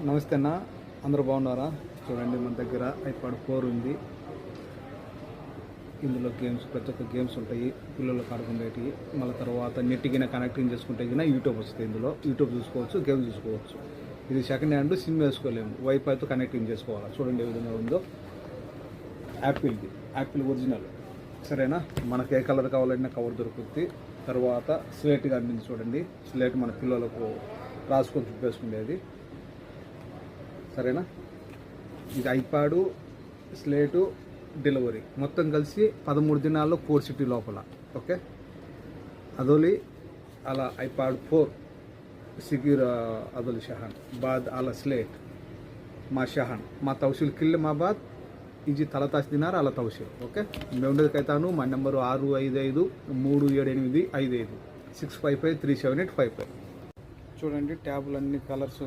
నమస్తే అన్న, అందరూ బాగున్నారా? చూడండి, మన దగ్గర ఐపాడ్ 4 ఉంది. ఇందులో గేమ్స్, ప్రతి ఒక్క గేమ్స్ ఉంటాయి, పిల్లలకు ఆడుకునేటివి. మళ్ళీ తర్వాత నెట్కిన కనెక్టింగ్ చేసుకుంటే కినా యూట్యూబ్ వస్తుంది. ఇందులో యూట్యూబ్ చూసుకోవచ్చు, గేమ్స్ చూసుకోవచ్చు. ఇది సెకండ్ హ్యాండ్, సిమ్ వేసుకోలేము, వైఫైతో కనెక్టింగ్ చేసుకోవాలి. చూడండి ఏ విధంగా ఉందో. యాపిల్ ఒరిజినల్, సరేనా? మనకు ఏ కలర్ కావాలన్నా కవర్ దొరుకుతుంది. తర్వాత స్లేట్ కనిపింది చూడండి, స్లేట్ మన పిల్లలకు రాసుకొని చూపేసుకునేది, సరేనా? ఇది ఐపాడు, స్లేటు, డెలివరీ మొత్తం కలిసి 13 దినాల్లో 4 సిటీ లోపల. ఓకే, అదోలి అలా ఐపాడ్ 4 సిగిర్ అదోలి షహాన్ బాద్ అలా స్లేట్ మా షహాన్ మా తౌసిల్ కిల్ మా బాద్ ఇది తలతాసి దినారు అలా తౌసిల్. ఓకే, మేము ఉండేదికైతాను. మా నెంబరు 65537855 6553785. చూడండి, ట్యాబులు అన్ని కలర్స్